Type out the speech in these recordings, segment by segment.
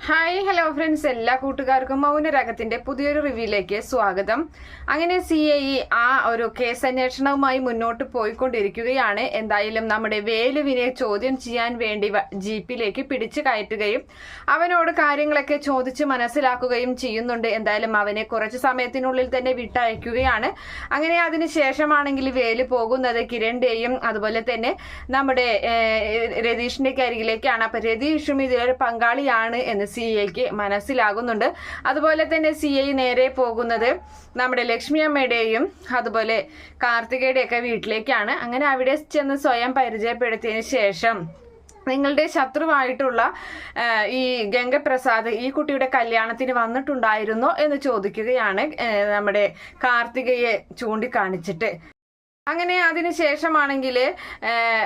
Hi hello friends, എല്ലാ കൂട്ടുകാർക്കും മൗനരാഗത്തിന്റെ പുതിയൊരു റിവ്യൂയിലേക്ക് സ്വാഗതം. അങ്ങനെ CIE ആ ഒരു കേസ് അന്വേഷണവുമായി മുന്നോട്ട് പോയിക്കൊണ്ടിരിക്കുകയാണ്. എന്തായാലും നമ്മുടെ വേലുവിനെ ചോദ്യം ചെയ്യാൻ വേണ്ടി ജീപ്പിലേക്ക് പിടിച്ചു കയറ്റുകയും അവനോട് കാര്യങ്ങളൊക്കെ ചോദിച്ച് മനസ്സിലാക്കുകയും ചെയ്യുന്നുണ്ട്. എന്തായാലും അവനെ കുറച്ച് സമയത്തിനുള്ളിൽ തന്നെ വിട്ടയക്കുകയാണ്. അങ്ങനെ അതിനുശേഷമാണെങ്കിൽ വേലു പോകുന്നത് കിരണിന്റെയും അതുപോലെ തന്നെ നമ്മുടെ രതീഷിന്റെ അരികിലേക്കാണ്. അപ്പൊ രതീഷും ഇതിലൊരു പങ്കാളിയാണ് എന്ന് CIക്ക് മനസ്സിലാകുന്നുണ്ട്. അതുപോലെ തന്നെ CI നേരെ പോകുന്നത് നമ്മുടെ ലക്ഷ്മി അമ്മയുടെയും അതുപോലെ കാർത്തികയുടെയൊക്കെ വീട്ടിലേക്കാണ്. അങ്ങനെ അവിടെ ചെന്ന് സ്വയം പരിചയപ്പെടുത്തിയതിനു ശേഷം നിങ്ങളുടെ ശത്രുവായിട്ടുള്ള ഈ ഗംഗപ്രസാദ് ഈ കുട്ടിയുടെ കല്യാണത്തിന് വന്നിട്ടുണ്ടായിരുന്നോ എന്ന് ചോദിക്കുകയാണ് നമ്മുടെ കാർത്തികയെ ചൂണ്ടിക്കാണിച്ചിട്ട്. അങ്ങനെ അതിനുശേഷമാണെങ്കിൽ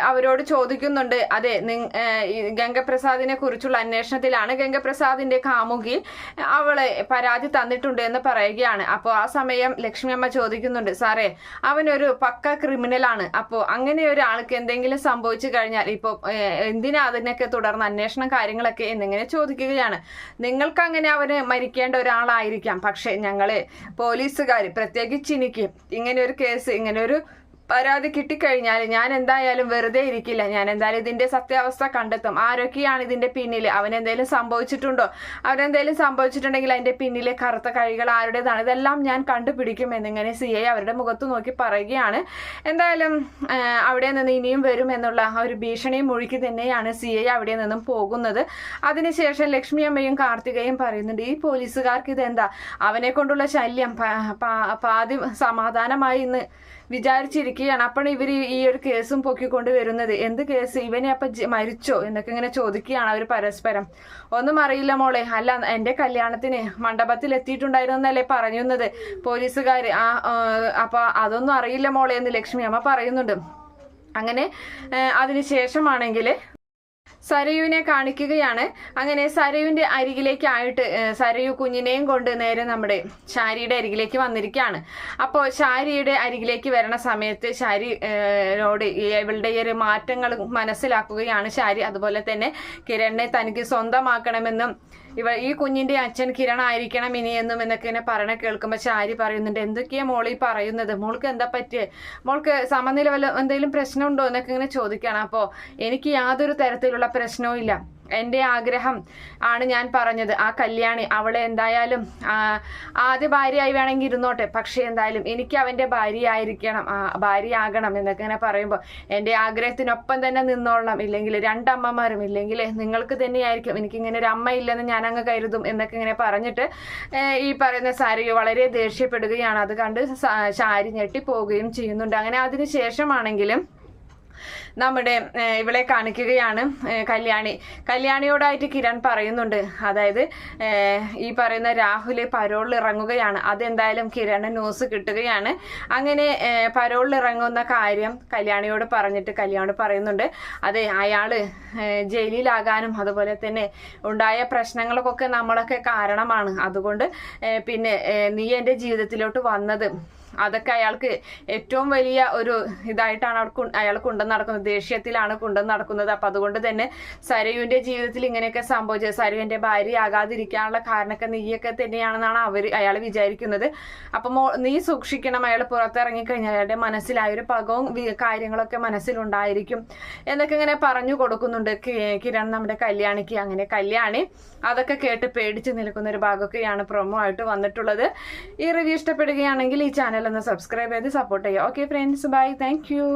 അവരോട് ചോദിക്കുന്നുണ്ട്, അതെ ഗംഗപ്രസാദിനെ കുറിച്ചുള്ള അന്വേഷണത്തിലാണ്. ഗംഗപ്രസാദിന്റെ കാമുകി അവളെ പരാതി തന്നിട്ടുണ്ട് എന്ന് പറയുകയാണ്. അപ്പോൾ ആ സമയം ലക്ഷ്മി അമ്മ ചോദിക്കുന്നുണ്ട്, സാറേ അവനൊരു പക്ക ക്രിമിനലാണ്. അപ്പോൾ അങ്ങനെ ഒരാൾക്ക് എന്തെങ്കിലും സംഭവിച്ചു കഴിഞ്ഞാൽ ഇപ്പോൾ എന്തിനാ അതിനൊക്കെ തുടർന്ന് അന്വേഷണം കാര്യങ്ങളൊക്കെ എന്നിങ്ങനെ ചോദിക്കുകയാണ്. നിങ്ങൾക്ക് അങ്ങനെ അവന് മരിക്കേണ്ട ഒരാളായിരിക്കാം, പക്ഷെ ഞങ്ങള് പോലീസുകാർ പ്രത്യേകിച്ച് എനിക്ക് ഇങ്ങനെ ഒരു കേസ് ഇങ്ങനെ ഒരു പരാതി കിട്ടിക്കഴിഞ്ഞാൽ ഞാൻ എന്തായാലും വെറുതെ ഇരിക്കില്ല. ഞാൻ എന്തായാലും ഇതിന്റെ സത്യാവസ്ഥ കണ്ടെത്തും. ആരൊക്കെയാണ് ഇതിന്റെ പിന്നിൽ, അവനെന്തെങ്കിലും സംഭവിച്ചിട്ടുണ്ടോ, അവനെന്തെങ്കിലും സംഭവിച്ചിട്ടുണ്ടെങ്കിൽ അതിന്റെ പിന്നിലെ കറുത്ത കൈകൾ ആരുടേതാണ്, ഇതെല്ലാം ഞാൻ കണ്ടുപിടിക്കും എന്നിങ്ങനെ CI അവരുടെ മുഖത്ത് നോക്കി പറയുകയാണ്. എന്തായാലും അവിടെ നിന്ന് ഇനിയും വരും എന്നുള്ള ഒരു ഭീഷണിയും മുഴുക്കി തന്നെയാണ് CI അവിടെ നിന്നും പോകുന്നത്. അതിനുശേഷം ലക്ഷ്മി അമ്മയും കാർത്തികയും പറയുന്നുണ്ട്, ഈ പോലീസുകാർക്ക് ഇതെന്താ, അവനെ കൊണ്ടുള്ള ശല്യം പാതി സമാധാനമായി ഇന്ന് വിചാരിച്ചിരിക്കുകയാണ്. അപ്പോൾ ഇവർ ഈ ഒരു കേസും പൊക്കിക്കൊണ്ട് വരുന്നത്, എന്ത് കേസ്, ഇവനെ അപ്പൊ മരിച്ചോ എന്നൊക്കെ ഇങ്ങനെ ചോദിക്കുകയാണ് അവർ പരസ്പരം. ഒന്നും അറിയില്ല മോളെ, അല്ല എന്റെ കല്യാണത്തിന് മണ്ഡപത്തിൽ എത്തിയിട്ടുണ്ടായിരുന്നല്ലേ പറയുന്നത് പോലീസുകാർ. അപ്പൊ അതൊന്നും അറിയില്ല മോളെ എന്ന് ലക്ഷ്മി അമ്മ പറയുന്നുണ്ട്. അങ്ങനെ അതിനുശേഷമാണെങ്കിൽ സരയുവിനെ കാണിക്കുകയാണ്. അങ്ങനെ സരയുവിന്റെ അരികിലേക്കായിട്ട് സരയു കുഞ്ഞിനെയും കൊണ്ട് നേരെ നമ്മുടെ ശാരിയുടെ അരികിലേക്ക് വന്നിരിക്കുകയാണ്. അപ്പോൾ ശാരിയുടെ അരികിലേക്ക് വരണ സമയത്ത് ശാരിയോട് ഇവളുടെ ഈ ഒരു മാറ്റങ്ങൾ മനസ്സിലാക്കുകയാണ് ശാരി. അതുപോലെ തന്നെ കിരണിനെ തനിക്ക് സ്വന്തമാക്കണമെന്നും ഈ കുഞ്ഞിന്റെ അച്ഛൻ കിരൺ ആയിരിക്കണം ഇനിയെന്നും എന്നൊക്കെ ഇങ്ങനെ പറയണ കേൾക്കുമ്പോൾ ശാരി പറയുന്നുണ്ട്, എന്തൊക്കെയാ മോളീ പറയുന്നത്, മോൾക്ക് എന്താ പറ്റിയേ, മോൾക്ക് സമനില വല്ല എന്തെങ്കിലും പ്രശ്നമുണ്ടോ എന്നൊക്കെ ഇങ്ങനെ ചോദിക്കുകയാണ്. അപ്പോൾ എനിക്ക് യാതൊരു തരത്തിലുള്ള പ്രശ്നവും ഇല്ല, എൻ്റെ ആഗ്രഹം ആണ് ഞാൻ പറഞ്ഞത്. ആ കല്യാണി അവളെ എന്തായാലും ആദ്യ ഭാര്യയായി വേണമെങ്കിൽ ഇരുന്നോട്ടെ, പക്ഷെ എന്തായാലും എനിക്ക് അവൻ്റെ ഭാര്യയാകണം എന്നൊക്കെ ഇങ്ങനെ പറയുമ്പോൾ എൻ്റെ ആഗ്രഹത്തിനൊപ്പം തന്നെ നിന്നോളണം, ഇല്ലെങ്കിൽ രണ്ടമ്മമാരും, ഇല്ലെങ്കിൽ നിങ്ങൾക്ക് തന്നെയായിരിക്കും, എനിക്കിങ്ങനെ ഒരു അമ്മ ഇല്ലെന്ന് ഞാൻ അങ്ങ് കരുതും എന്നൊക്കെ ഇങ്ങനെ പറഞ്ഞിട്ട് ഈ പറയുന്ന സാരി വളരെ ദേഷ്യപ്പെടുകയാണ്. അത് കണ്ട് ശാരി ഞെട്ടിപ്പോവുകയും ചെയ്യുന്നുണ്ട്. അങ്ങനെ അതിനുശേഷമാണെങ്കിലും നമ്മുടെ ഇവളെ കാണിക്കുകയാണ് കല്യാണിയോടായിട്ട് കിരൺ പറയുന്നുണ്ട്, അതായത് ഈ പറയുന്ന രാഹുൽ പരോളിൽ ഇറങ്ങുകയാണ്. അതെന്തായാലും കിരണ് ന്യൂസ് കിട്ടുകയാണ്. അങ്ങനെ പരോളിൽ ഇറങ്ങുന്ന കാര്യം കല്യാണിയോട് പറഞ്ഞിട്ട് കല്യാണി പറയുന്നുണ്ട്, അതെ അയാള് ജയിലിലാകാനും അതുപോലെ തന്നെ ഉണ്ടായ പ്രശ്നങ്ങൾക്കൊക്കെ നമ്മളൊക്കെ കാരണമാണ്. അതുകൊണ്ട് പിന്നെ നീ എൻ്റെ ജീവിതത്തിലോട്ട് വന്നത് അതൊക്കെ അയാൾക്ക് ഏറ്റവും വലിയ ഒരു ഇതായിട്ടാണ് അയാൾ കൊണ്ടു നടക്കുന്നത്, ദേഷ്യത്തിലാണ് കൊണ്ടു നടക്കുന്നത്. അപ്പം അതുകൊണ്ട് തന്നെ സരയുവിൻ്റെ ജീവിതത്തിൽ ഇങ്ങനെയൊക്കെ സംഭവിച്ചത്, സരയുവിൻ്റെ ഭാര്യയാകാതിരിക്കാനുള്ള കാരണമൊക്കെ നീയൊക്കെ തന്നെയാണെന്നാണ് അയാൾ വിചാരിക്കുന്നത്. അപ്പം നീ സൂക്ഷിക്കണം, അയാൾ പുറത്തിറങ്ങിക്കഴിഞ്ഞാൽ അയാളുടെ മനസ്സിലായൊരു പകവും കാര്യങ്ങളൊക്കെ മനസ്സിലുണ്ടായിരിക്കും എന്നൊക്കെ ഇങ്ങനെ പറഞ്ഞു കൊടുക്കുന്നുണ്ട് കിരൺ നമ്മുടെ കല്യാണിക്ക്. അങ്ങനെ കല്യാണി അതൊക്കെ കേട്ട് പേടിച്ച് നിൽക്കുന്ന ഒരു ഭാഗമൊക്കെയാണ് പ്രൊമോ ആയിട്ട് വന്നിട്ടുള്ളത്. ഈ റിവ്യൂ ഇഷ്ടപ്പെടുകയാണെങ്കിൽ ഈ ചാനൽ ഒന്ന് സബ്സ്ക്രൈബ് ചെയ്ത് സപ്പോർട്ട് ചെയ്യുക. Okay friends, bye, thank U.